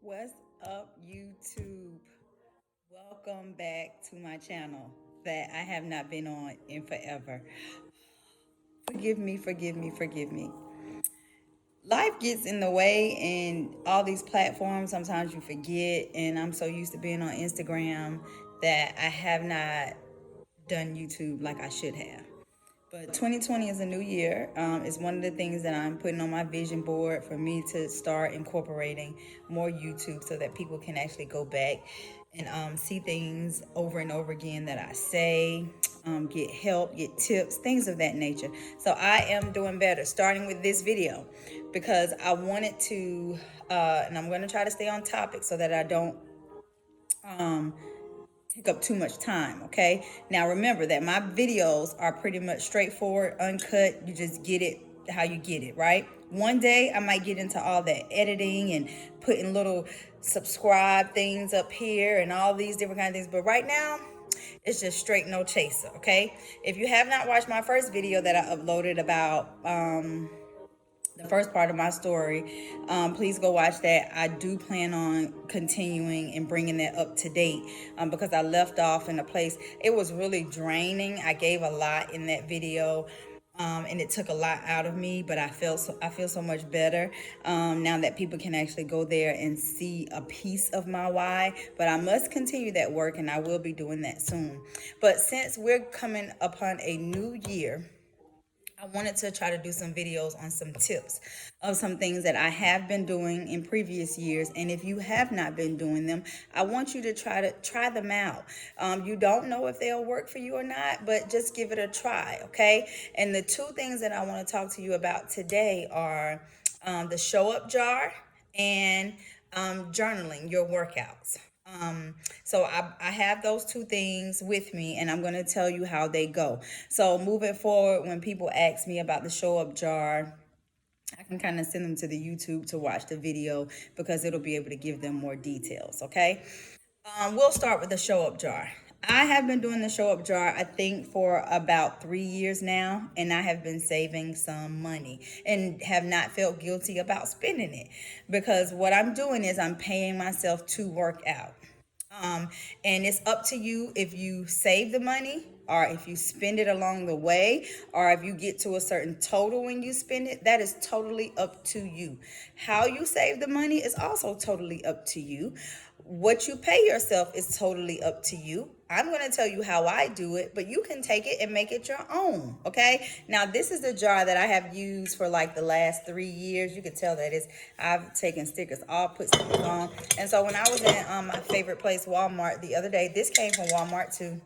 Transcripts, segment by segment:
What's up, YouTube? Welcome back to my channel that I have not been on in forever. Forgive me, forgive me, forgive me. Life gets in the way, and all these platforms, sometimes you forget. And I'm so used to being on Instagram that I have not done YouTube like I should have. But 2020 is a new year. It's one of the things that I'm putting on my vision board for me to start incorporating more YouTube so that people can actually go back and see things over and over again that I say, get help, get tips, things of that nature. So I am doing better starting with this video because I wanted to, and I'm going to try to stay on topic so that I don't take up too much time. Okay, now remember that my videos are pretty much straightforward, uncut. You just get it how you get it, right? One day I might get into all that editing and putting little subscribe things up here and all these different kind of things, but right now it's just straight no chaser. Okay, if you have not watched my first video that I uploaded about the first part of my story, please go watch that. I do plan on continuing and bringing that up to date, because I left off in a place, it was really draining. I gave a lot in that video, and it took a lot out of me, but I feel so much better now that people can actually go there and see a piece of my why. But I must continue that work, and I will be doing that soon. But since we're coming upon a new year, I wanted to try to do some videos on some tips of some things that I have been doing in previous years. And if you have not been doing them, I want you to try them out. You don't know if they'll work for you or not, but just give it a try, okay? And the two things that I want to talk to you about today are the show up jar and journaling your workouts. So I have those two things with me, and I'm going to tell you how they go. So moving forward, when people ask me about the show up jar, I can kind of send them to the YouTube to watch the video because it'll be able to give them more details. Okay. We'll start with the show up jar. I have been doing the show up jar, I think, for about 3 years now, and I have been saving some money and have not felt guilty about spending it because what I'm doing is I'm paying myself to work out. And it's up to you if you save the money or if you spend it along the way or if you get to a certain total when you spend it. That is totally up to you. How you save the money is also totally up to you. What you pay yourself is totally up to you. I'm going to tell you how I do it, but you can take it and make it your own. Okay. Now, this is the jar that I have used for like the last 3 years. You can tell that I've taken stickers, all put stickers on. And so when I was in my favorite place, Walmart, the other day, this came from Walmart too.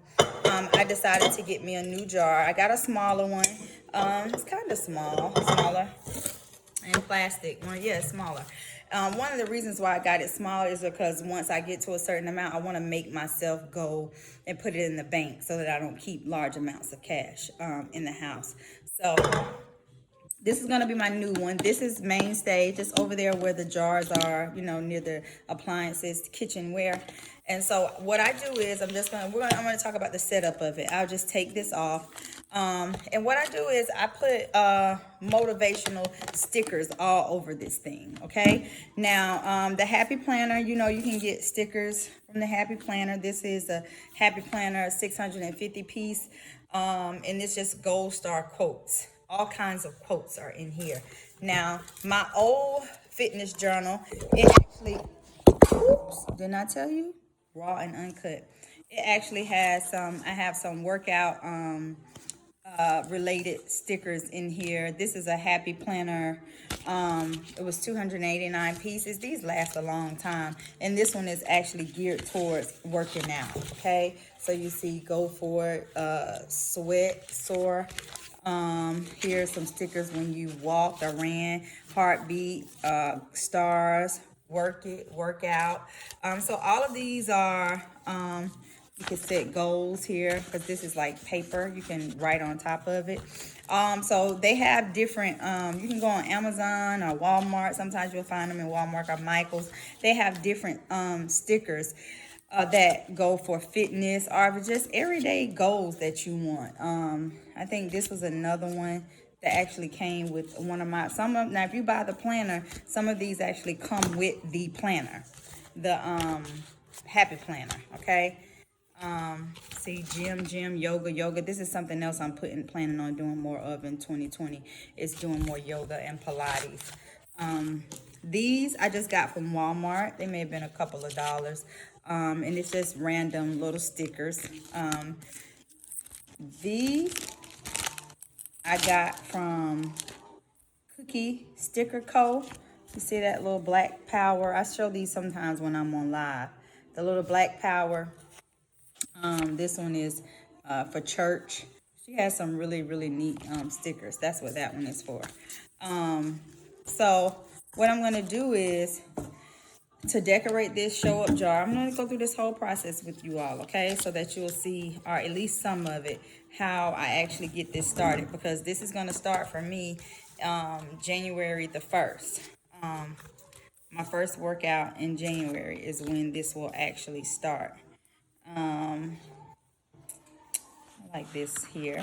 I decided to get me a new jar. I got a smaller one. It's kind of smaller and plastic one. Yeah, smaller. One of the reasons why I got it smaller is because once I get to a certain amount, I want to make myself go and put it in the bank so that I don't keep large amounts of cash in the house. So this is going to be my new one. This is mainstay, just over there where the jars are, near the appliances, kitchenware. And so what I do is I'm going to talk about the setup of it. I'll just take this off. And what I do is I put motivational stickers all over this thing. Okay. Now, the Happy Planner, you can get stickers from the Happy Planner. This is a Happy Planner 650 piece. And it's just gold star quotes. All kinds of quotes are in here. Now, my old fitness journal, it actually, oops, didn't I tell you? Raw and uncut. It actually has I have some workout related stickers in here. This is a Happy Planner. It was 289 pieces. These last a long time. And this one is actually geared towards working out. Okay. So you see, go for it, sweat, sore. Here's some stickers when you walked or ran, heartbeat, stars, workout. So all of these are, you can set goals here because this is like paper. You can write on top of it. So they have different, you can go on Amazon or Walmart. Sometimes you'll find them in Walmart or Michael's. They have different stickers that go for fitness or just everyday goals that you want. I think this was another one that actually came with one of my, now if you buy the planner, some of these actually come with the planner. the happy planner, okay? See, gym, yoga. This is something else I'm planning on doing more of in 2020. Is doing more yoga and Pilates. These I just got from Walmart. They may have been a couple of dollars. And it's just random little stickers. These I got from Cookie Sticker Co. You see that little black power? I show these sometimes when I'm on live. The little black power. This one is for church. She has some really, really neat stickers. That's what that one is for. So what I'm going to do is to decorate this show up jar. I'm going to go through this whole process with you all, okay? So that you'll see, or at least some of it, how I actually get this started. Because this is going to start for me January the 1st. My first workout in January is when this will actually start. I like this here.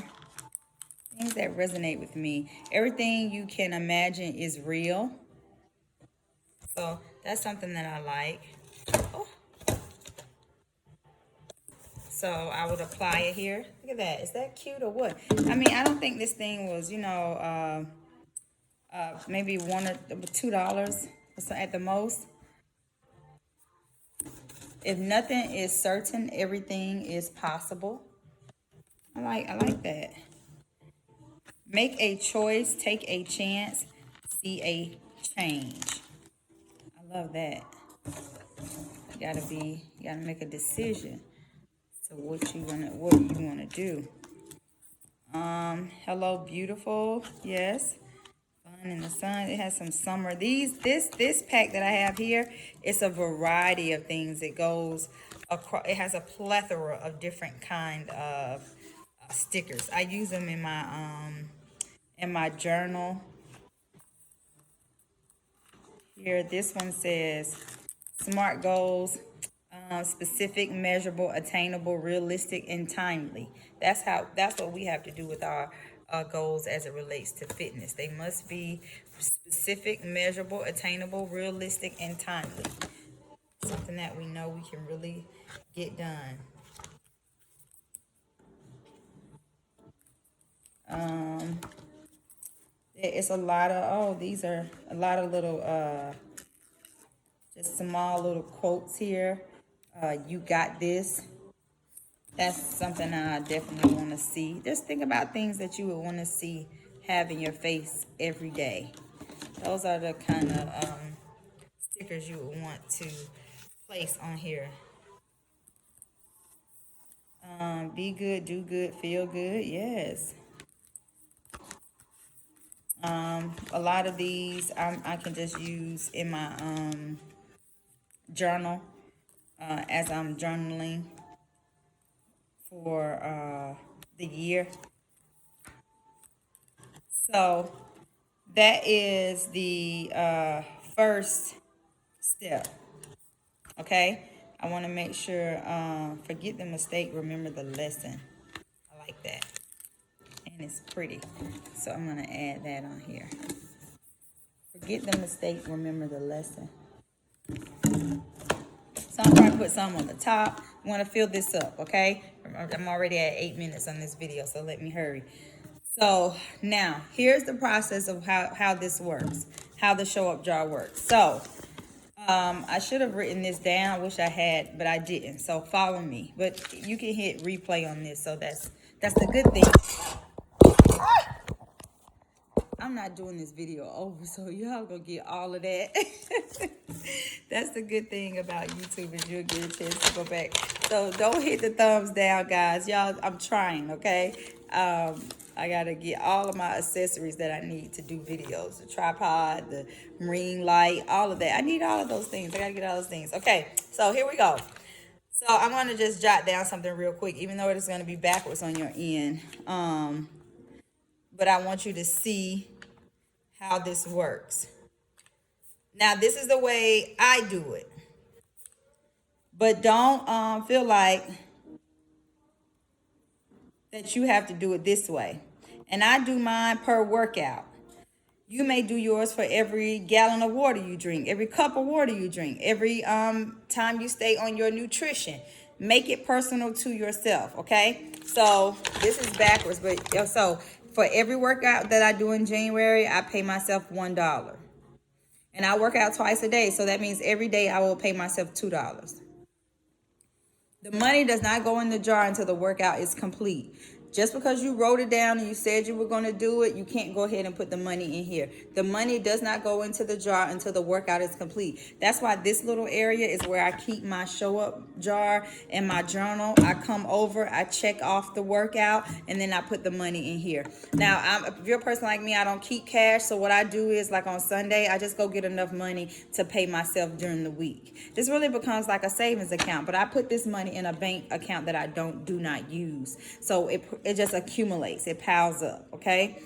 Things that resonate with me. Everything you can imagine is real. So that's something that I like. Oh. So I would apply it here. Look at that. Is that cute or what? I mean, I don't think this thing was, maybe $1 or $2 at the most. If nothing is certain, everything is possible. I like that. Make a choice, take a chance, see a change. I love that. You gotta make a decision. So what you wanna do. Hello, beautiful. Yes. Fun in the sun. It has some summer. This pack that I have here, it's a variety of things. It goes across. It has a plethora of different kind of stickers. I use them in my journal. Here, this one says SMART goals, specific, measurable, attainable, realistic, and timely. That's what we have to do with our goals as it relates to fitness. They must be specific, measurable, attainable, realistic, and timely. Something that we know we can really get done. It's a lot of these are a lot of little just small little quotes here. You got this. That's something I definitely want to see. Just think about things that you would want to see have in your face every day. Those are the kind of stickers you would want to place on here. Be good, do good, feel good. Yes. A lot of these I can just use in my journal as I'm journaling for the year. So that is the first step. Okay, I want to make sure, forget the mistake, remember the lesson. I like that. And it's pretty. So I'm going to add that on here. Forget the mistake, remember the lesson. So I'm going to put some on the top. I want to fill this up, okay? I'm already at 8 minutes on this video, so let me hurry. So now, here's the process of how this works, how the show up jar works. So I should have written this down. I wish I had, but I didn't. So follow me. But you can hit replay on this. So that's the good thing. I'm not doing this video over, so y'all gonna get all of that. That's the good thing about YouTube, is you'll get a chance to go back. So don't hit the thumbs down, guys. Y'all, I'm trying, okay? I gotta get all of my accessories that I need to do videos. The tripod, the ring light, all of that. I need all of those things. I gotta get all those things. Okay, so here we go. So I'm gonna just jot down something real quick, even though it's gonna be backwards on your end. But I want you to see how this works. Now, this is the way I do it. But don't feel like that you have to do it this way. And I do mine per workout. You may do yours for every gallon of water you drink, every cup of water you drink, every time you stay on your nutrition. Make it personal to yourself, okay? So this is backwards, but so for every workout that I do in January, I pay myself $1. And I work out twice a day, so that means every day I will pay myself $2. The money does not go in the jar until the workout is complete. Just because you wrote it down and you said you were going to do it, you can't go ahead and put the money in here. The money does not go into the jar until the workout is complete. That's why this little area is where I keep my show up jar and my journal. I come over, I check off the workout, and then I put the money in here. Now, if you're a person like me, I don't keep cash. So what I do is, like on Sunday, I just go get enough money to pay myself during the week. This really becomes like a savings account, but I put this money in a bank account that I do not use. So it just accumulates, it piles up, okay?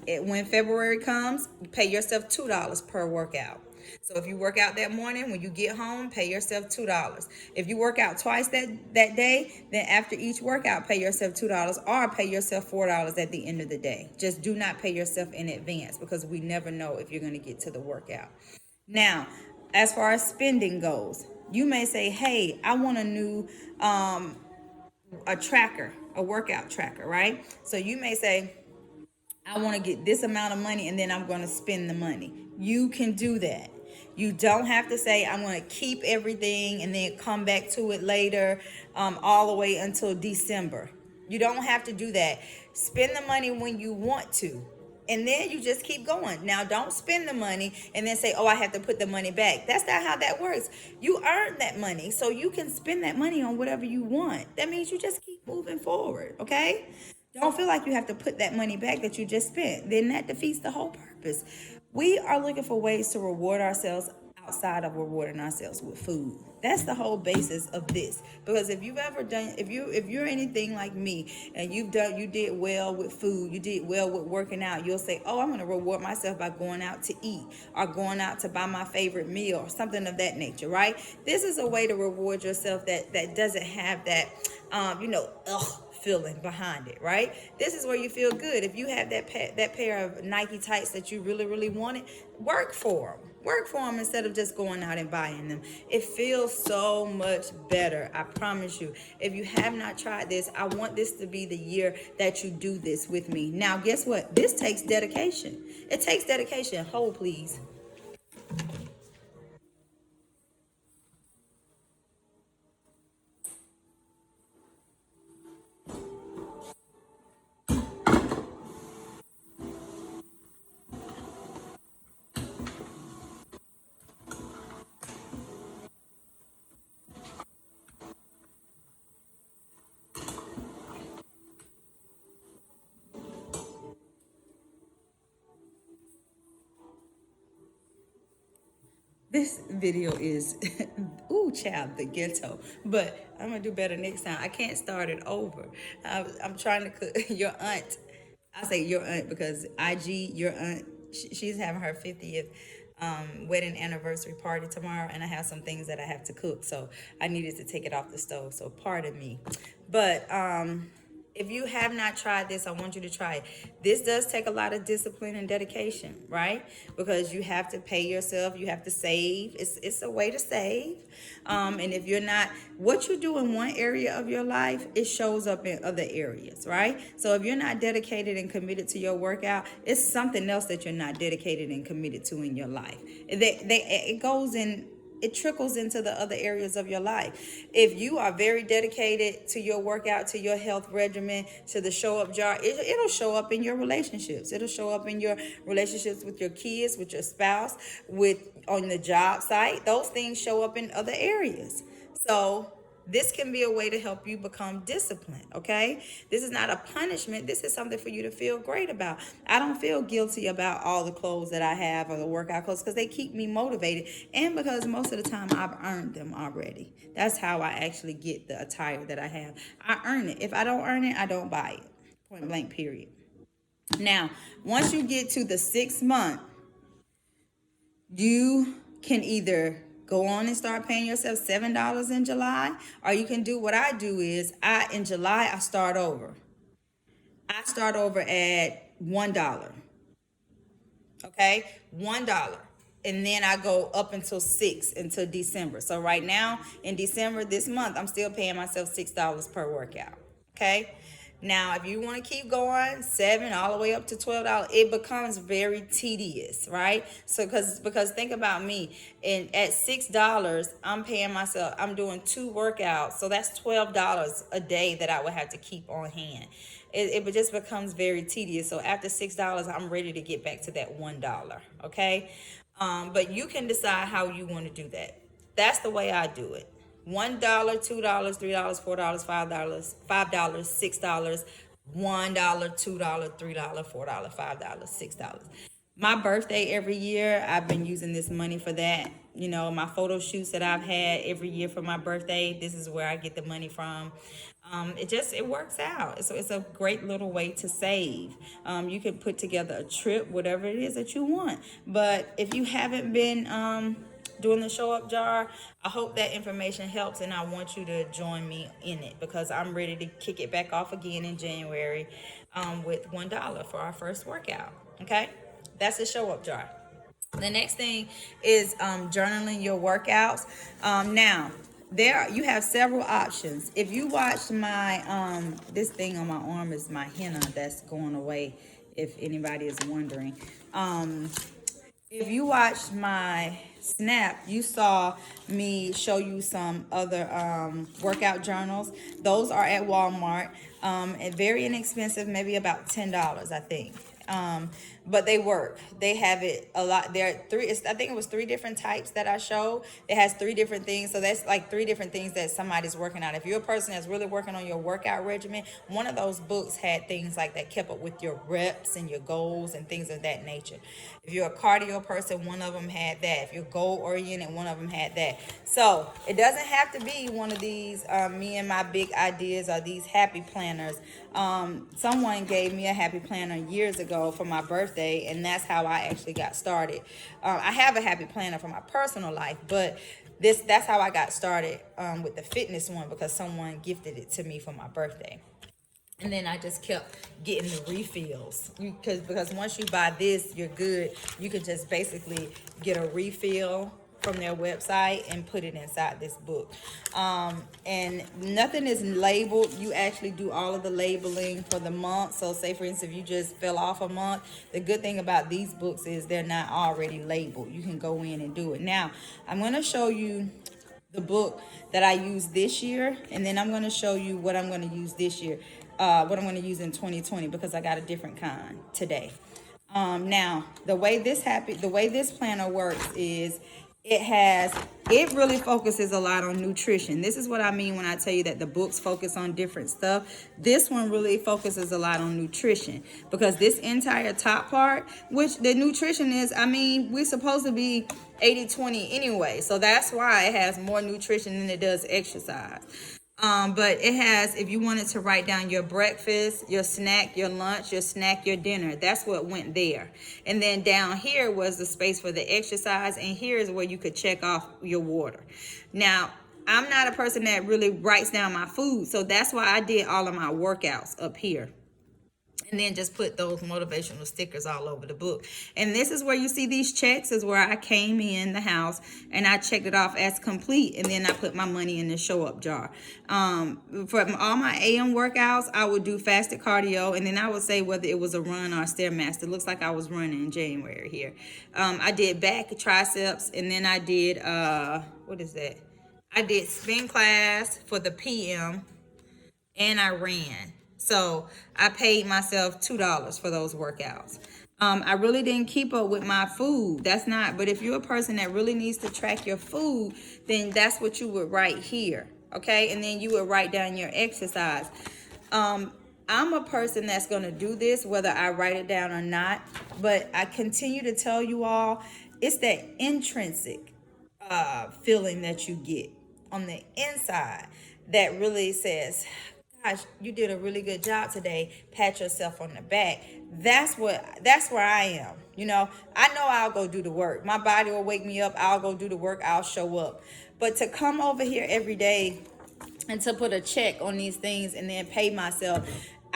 When February comes, you pay yourself $2 per workout. So if you work out that morning, when you get home, pay yourself $2. If you work out twice that day, then after each workout, pay yourself $2 or pay yourself $4 at the end of the day. Just do not pay yourself in advance because we never know if you're going to get to the workout. Now, as far as spending goes, you may say, hey, I want a new a tracker, a workout tracker, right? So you may say, I want to get this amount of money and then I'm going to spend the money. You can do that. You don't have to say, I'm going to keep everything and then come back to it later, all the way until December. You don't have to do that. Spend the money when you want to. And then you just keep going. Now, don't spend the money and then say, oh, I have to put the money back. That's not how that works. You earn that money, so you can spend that money on whatever you want. That means you just keep moving forward, okay? Don't feel like you have to put that money back that you just spent. Then that defeats the whole purpose. We are looking for ways to reward ourselves outside of rewarding ourselves with food. That's the whole basis of this. Because if you've ever done, if you're anything like me and you did well with food, you did well with working out, you'll say, oh, I'm going to reward myself by going out to eat or going out to buy my favorite meal or something of that nature, right? This is a way to reward yourself that doesn't have that, feeling behind it, right? This is where you feel good. If you have that pair of Nike tights that you really, really wanted, work for them. Work for them instead of just going out and buying them. It feels so much better. I promise you. If you have not tried this, I want this to be the year that you do this with me. Now, guess what? This takes dedication. It takes dedication. Hold, please. This video is, ooh, child, the ghetto. But I'm going to do better next time. I can't start it over. I'm trying to cook your aunt. I say your aunt because your aunt, she's having her 50th wedding anniversary party tomorrow. And I have some things that I have to cook. So I needed to take it off the stove. So pardon me. But if you have not tried this, I want you to try it. This does take a lot of discipline and dedication, right? Because you have to pay yourself, you have to save. It's a way to save. And if you're not, what you do in one area of your life, it shows up in other areas, right? So if you're not dedicated and committed to your workout, it's something else that you're not dedicated and committed to in your life. It goes in. It trickles into the other areas of your life. If you are very dedicated to your workout, to your health regimen, to the show up jar, it'll show up in your relationships. It'll show up in your relationships with your kids, with your spouse, on the job site. Those things show up in other areas. So this can be a way to help you become disciplined, okay? This is not a punishment. This is something for you to feel great about. I don't feel guilty about all the clothes that I have or the workout clothes because they keep me motivated and because most of the time I've earned them already. That's how I actually get the attire that I have. I earn it. If I don't earn it, I don't buy it. Point blank, period. Now, once you get to the 6th month, you can either go on and start paying yourself $7 in July, or you can do what I do is in July I start over. I start over at $1. Okay, $1. And then I go up until 6 until December. So right now in December this month, I'm still paying myself $6 per workout. Okay. Now, if you want to keep going, 7 all the way up to $12, it becomes very tedious, right? So, because think about me, and at $6, I'm paying myself. I'm doing 2 workouts, so that's $12 a day that I would have to keep on hand. It just becomes very tedious. So after $6, I'm ready to get back to that $1. Okay, but you can decide how you want to do that. That's the way I do it. $1, $2, $3, $4, $5, $6, $1, $2, $3, $4, $5, $6. My birthday every year, I've been using this money for that. You know, my photo shoots that I've had every year for my birthday, this is where I get the money from. It works out. It's a great little way to save. You can put together a trip, whatever it is that you want. But if you haven't been doing the show up jar, I hope that information helps, and I want you to join me in it because I'm ready to kick it back off again in January with $1 for our first workout. Okay, that's the show up jar. The next thing is journaling your workouts. Now, you have several options. If you watch my this thing on my arm is my henna that's going away, if anybody is wondering. If you watched my snap, you saw me show you some other workout journals. Those are at Walmart, and very inexpensive, maybe about $10, I think. But they work. They have it a lot. There are three. I think it was 3 different types that I showed. It has 3 different things. So that's like 3 different things that somebody's working on. If you're a person that's really working on your workout regimen, one of those books had things like that, kept up with your reps and your goals and things of that nature. If you're a cardio person, one of them had that. If you're goal oriented, one of them had that. So it doesn't have to be one of these me and my big ideas or these happy planners. Someone gave me a happy planner years ago for my birthday, and that's how I actually got started. I have a happy planner for my personal life, but that's how I got started with the fitness one, because someone gifted it to me for my birthday. And then I just kept getting the refills, because once you buy this, you're good. You can just basically get a refill from their website and put it inside this book. And nothing is labeled. You actually do all of the labeling for the month. So say, for instance, if you just fell off a month, the good thing about these books is they're not already labeled. You can go in and do it. Now, I'm going to show you the book that I used this year, and then I'm going to show you what I'm going to use this year, what I'm going to use in 2020, because I got a different kind today. Now, the way this planner works is it really focuses a lot on nutrition. This is what I mean when I tell you that the books focus on different stuff. This one really focuses a lot on nutrition, because this entire top part, which the nutrition is, I mean, we're supposed to be 80-20 anyway. So that's why it has more nutrition than it does exercise. But it has, if you wanted to write down your breakfast, your snack, your lunch, your snack, your dinner, that's what went there. And then down here was the space for the exercise, and here is where you could check off your water. Now, I'm not a person that really writes down my food, so that's why I did all of my workouts up here. And then just put those motivational stickers all over the book. And this is where you see these checks, is where I came in the house and I checked it off as complete. And then I put my money in the show up jar. For all my AM workouts, I would do fasted cardio. And then I would say whether it was a run or a Stairmaster. It looks like I was running in January here. I did back, triceps, and then I did, what is that? I did spin class for the PM, and I ran. So I paid myself $2 for those workouts. I really didn't keep up with my food. But if you're a person that really needs to track your food, then that's what you would write here. Okay. And then you would write down your exercise. I'm a person that's going to do this, whether I write it down or not. But I continue to tell you all, it's that intrinsic feeling that you get on the inside that really says, gosh, you did a really good job today. Pat yourself on the back. That's where I am. You know, I know I'll go do the work. My body will wake me up. I'll go do the work. I'll show up. But to come over here every day and to put a check on these things and then pay myself,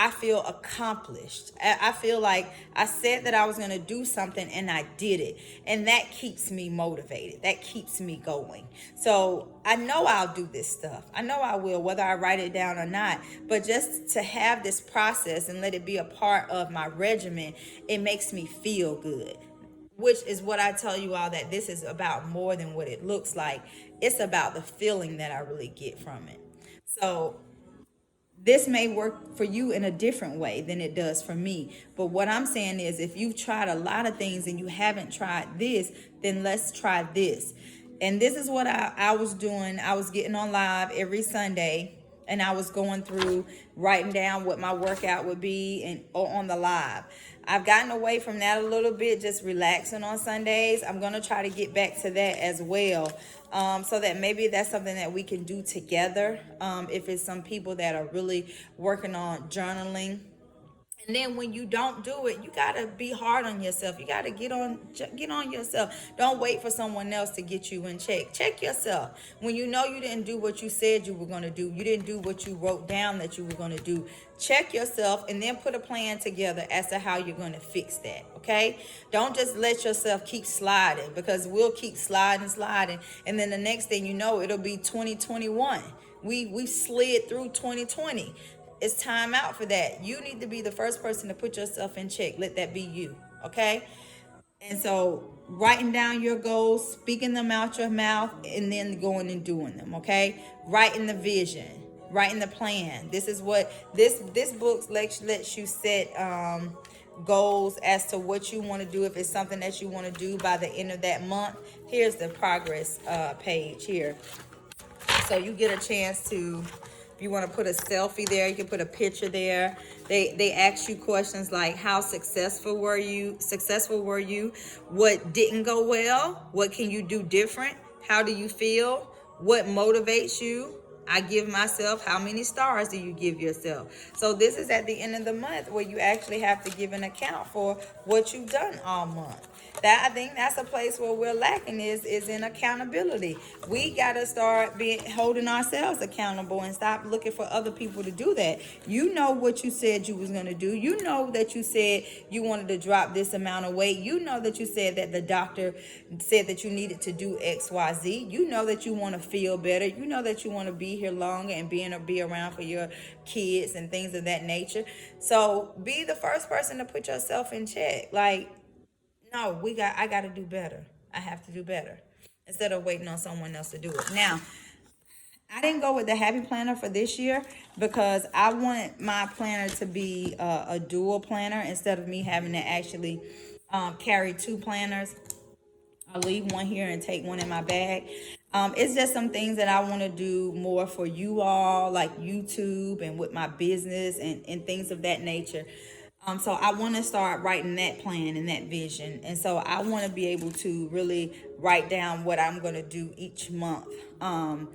I feel accomplished. I feel like I said that I was going to do something and I did it. And that keeps me motivated. That keeps me going. So I know I'll do this stuff. I know I will, whether I write it down or not. But just to have this process and let it be a part of my regimen, it makes me feel good. Which is what I tell you all, that this is about more than what it looks like. It's about the feeling that I really get from it. So this may work for you in a different way than it does for me. But what I'm saying is, if you've tried a lot of things and you haven't tried this, then let's try this. And this is what I was doing. I was getting on live every Sunday, and I was going through writing down what my workout would be and on the live. I've gotten away from that a little bit, just relaxing on Sundays. I'm going to try to get back to that as well, so that maybe that's something that we can do together. If it's some people that are really working on journaling, and then when you don't do it, you gotta be hard on yourself. You gotta get on yourself. Don't wait for someone else to get you in check. Check yourself. When you know you didn't do what you said you were gonna do, you didn't do what you wrote down that you were gonna do. Check yourself and then put a plan together as to how you're gonna fix that. Okay? Don't just let yourself keep sliding, because we'll keep sliding, and then the next thing you know, it'll be 2021. We slid through 2020. It's time out for that. You need to be the first person to put yourself in check. Let that be you. Okay? And so writing down your goals, speaking them out your mouth, and then going and doing them. Okay? Writing the vision, writing the plan. This is what this book lets you set goals as to what you want to do. If it's something that you want to do by the end of that month, here's the progress page here. So you get a chance to, if you want to put a selfie there, you can put a picture there. They ask you questions like, how successful were you? What didn't go well? What can you do different? How do you feel? What motivates you? I give myself, how many stars do you give yourself? So this is at the end of the month, where you actually have to give an account for what you've done all month. That, I think that's a place where we're lacking, is in accountability. We got to start holding ourselves accountable and stop looking for other people to do that. You know what you said you was going to do. You know that you said you wanted to drop this amount of weight. You know that you said that the doctor said that you needed to do XYZ. You know that you want to feel better. You know that you want to be here longer and be around for your kids and things of that nature. So be the first person to put yourself in check. Like, no, I got to do better. I have to do better, instead of waiting on someone else to do it. Now, I didn't go with the Happy Planner for this year because I wanted my planner to be a dual planner, instead of me having to actually carry two planners. I'll leave one here and take one in my bag. It's just some things that I want to do more for you all, like YouTube and with my business and things of that nature. So I want to start writing that plan and that vision. And so I want to be able to really write down what I'm going to do each month. I want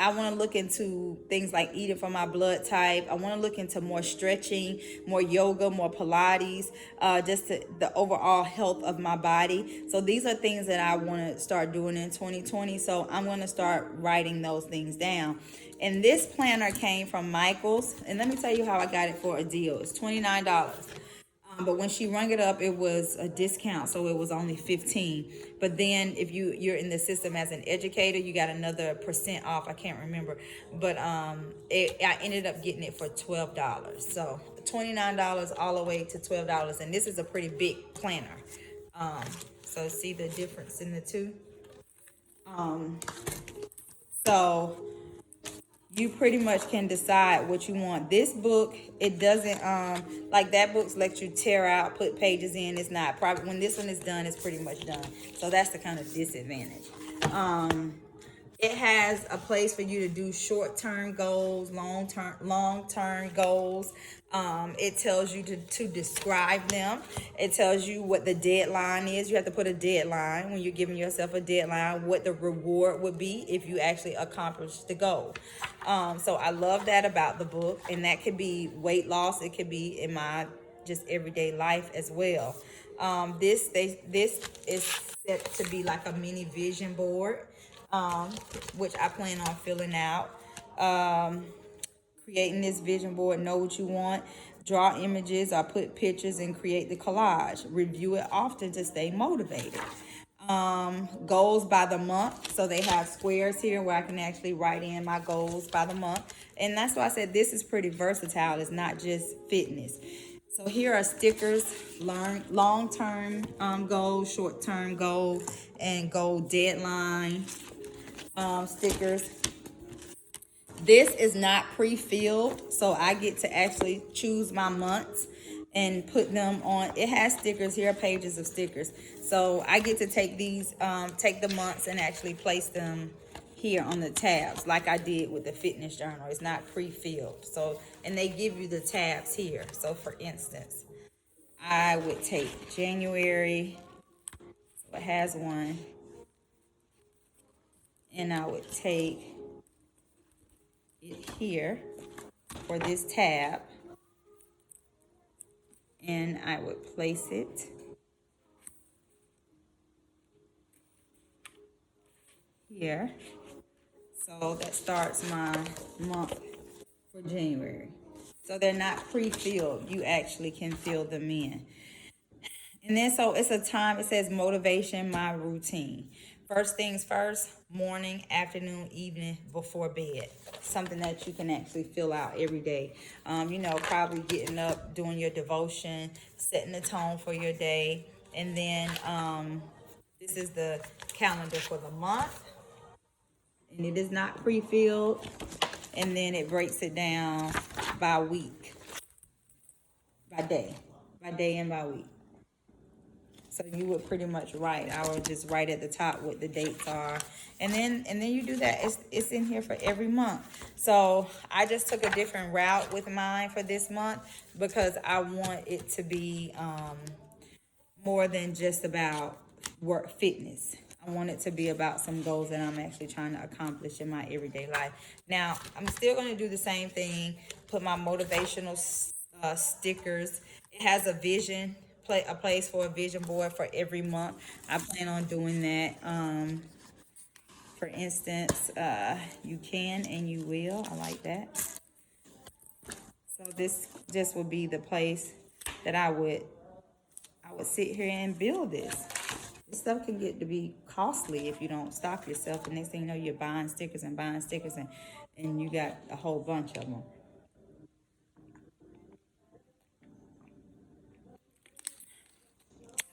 to look into things like eating for my blood type. I want to look into more stretching, more yoga, more Pilates, the overall health of my body. So these are things that I want to start doing in 2020. So I'm going to start writing those things down. And this planner came from Michael's. And let me tell you how I got it for a deal. It's $29. But when she rung it up, it was a discount, so it was only $15. But then if you're in the system as an educator, you got another percent off. I can't remember. But I ended up getting it for $12. So $29 all the way to $12. And this is a pretty big planner. So see the difference in the two? So you pretty much can decide what you want. This book, it doesn't like that book lets you tear out, put pages in. It's not probably, when this one is done, it's pretty much done. So that's the kind of disadvantage. It has a place for you to do short-term goals, long-term goals. It tells you to describe them. It tells you what the deadline is. You have to put a deadline when you're giving yourself a deadline, what the reward would be if you actually accomplish the goal. So I love that about the book, and that could be weight loss. It could be in my just everyday life as well. This is set to be like a mini vision board, which I plan on filling out. Creating this vision board, know what you want. draw images or put pictures and create the collage. Review it often to stay motivated. Goals by the month. So they have squares here where I can actually write in my goals by the month. And that's why I said this is pretty versatile. It's not just fitness. So here are stickers, long-term goal, short-term goal, and goal deadline stickers. This is not pre-filled, so I get to actually choose my months and put them on. It has stickers here, pages of stickers. So I get to take these, take the months and actually place them here on the tabs like I did with the fitness journal. It's not pre-filled. So, and they give you the tabs here. So for instance, I would take January, so it has one, and I would take it here for this tab, and I would place it here. So that starts my month for January. So they're not pre-filled. You actually can fill them in. And then so it's a time, it says motivation, my routine. First things first, morning, afternoon, evening, before bed. Something that you can actually fill out every day. Probably getting up, doing your devotion, setting the tone for your day. And then this is the calendar for the month. And it is not pre-filled. And then it breaks it down by week, by day and by week. So you would pretty much write. I would just write at the top what the dates are, and then you do that. It's in here for every month. So I just took a different route with mine for this month because I want it to be more than just about work fitness. I want it to be about some goals that I'm actually trying to accomplish in my everyday life. Now I'm still going to do the same thing. Put my motivational stickers. It has a vision. A place for a vision board for every month. I plan on doing that. For instance, you can and you will. I like that. So this will be the place that I would sit here and build this. This stuff can get to be costly if you don't stop yourself. And next thing you know, you're buying stickers and you got a whole bunch of them.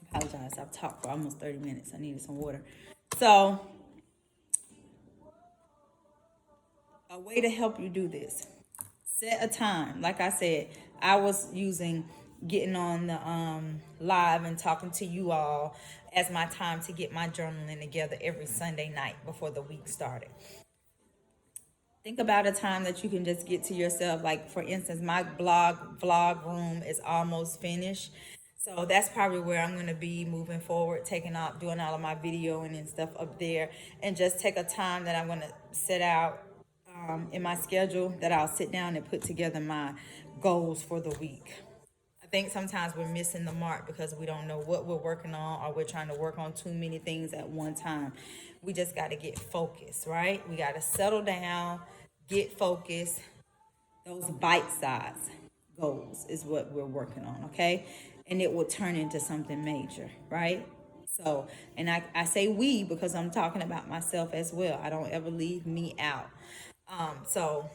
Apologize, I've talked for almost 30 minutes. I needed some water. So a way to help you do this, set a time. Like I said, I was using getting on the live and talking to you all as my time to get my journaling together every Sunday night before the week started. Think about a time that you can just get to yourself. Like for instance, my vlog room is almost finished. So that's probably where I'm going to be moving forward, doing all of my videoing and stuff up there, and just take a time that I'm going to set out in my schedule that I'll sit down and put together my goals for the week. I think sometimes we're missing the mark because we don't know what we're working on, or we're trying to work on too many things at one time. We just got to get focused, right? We got to settle down, get focused. Those bite-sized goals is what we're working on, okay? And it will turn into something major, right? So, and I say we because I'm talking about myself as well. I don't ever leave me out. So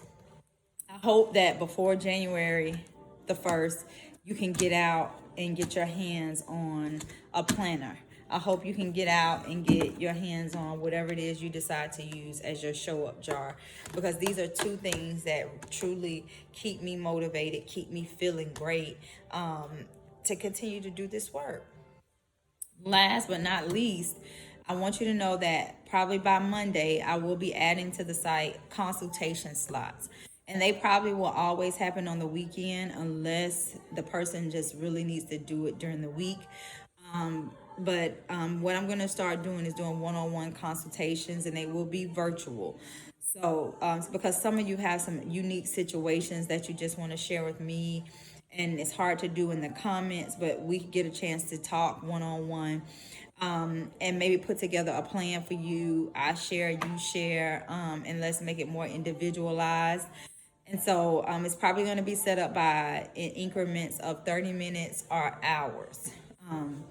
I hope that before January the 1st, you can get out and get your hands on a planner. I hope you can get out and get your hands on whatever it is you decide to use as your show up jar, because these are two things that truly keep me motivated, keep me feeling great, to continue to do this work. Last but not least, I want you to know that probably by Monday, I will be adding to the site consultation slots. And they probably will always happen on the weekend unless the person just really needs to do it during the week. But what I'm going to start doing is doing one-on-one consultations, and they will be virtual. So because some of you have some unique situations that you just want to share with me, and it's hard to do in the comments, but we get a chance to talk one-on-one, and maybe put together a plan for you. I share, you share, and let's make it more individualized. And so it's probably going to be set up by in increments of 30 minutes or hours. Um,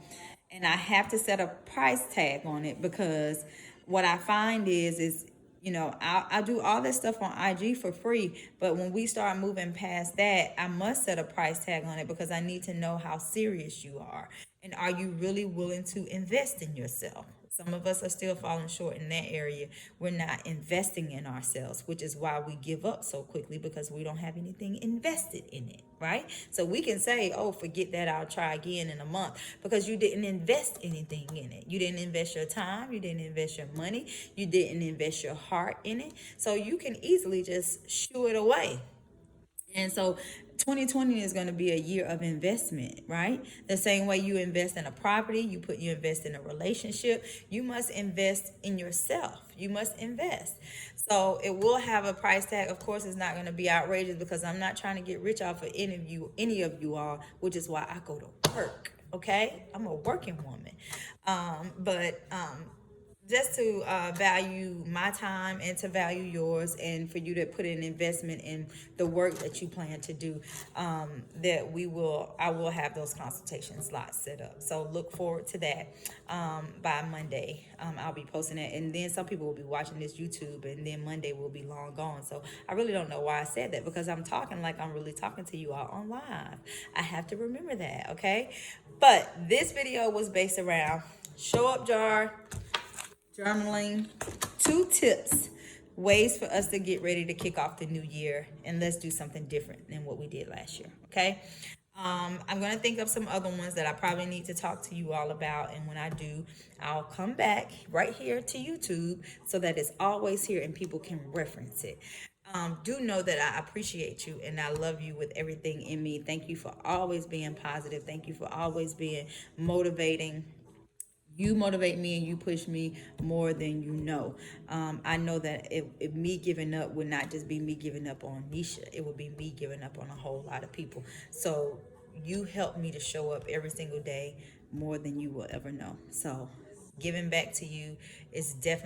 and I have to set a price tag on it because what I find is I do all this stuff on IG for free, but when we start moving past that, I must set a price tag on it because I need to know how serious you are. And are you really willing to invest in yourself? Some of us are still falling short in that area. We're not investing in ourselves, which is why we give up so quickly because we don't have anything invested in it, right? So we can say, oh, forget that, I'll try again in a month because you didn't invest anything in it. You didn't invest your time, you didn't invest your money, you didn't invest your heart in it. So you can easily just shoo it away. And so 2020 is going to be a year of investment, right? The same way you invest in a property, you invest in a relationship, you must invest in yourself. You must invest. So it will have a price tag. Of course, it's not going to be outrageous because I'm not trying to get rich off of any of you all, which is why I go to work. Okay? I'm a working woman. But just to value my time and to value yours, and for you to put an investment in the work that you plan to do, I will have those consultation slots set up. So look forward to that. By Monday, I'll be posting it, and then some people will be watching this YouTube, and then Monday will be long gone. So I really don't know why I said that, because I'm talking like I'm really talking to you all on live. I have to remember that, okay? But this video was based around show up jar, journaling, 2 tips, ways for us to get ready to kick off the new year, and let's do something different than what we did last year. Okay. I'm going to think of some other ones that I probably need to talk to you all about. And when I do, I'll come back right here to YouTube so that it's always here and people can reference it. Do know that I appreciate you and I love you with everything in me. Thank you for always being positive. Thank you for always being motivating. You motivate me and you push me more than you know. I know that if me giving up would not just be me giving up on Nisha, it would be me giving up on a whole lot of people. So you help me to show up every single day more than you will ever know. So giving back to you is definitely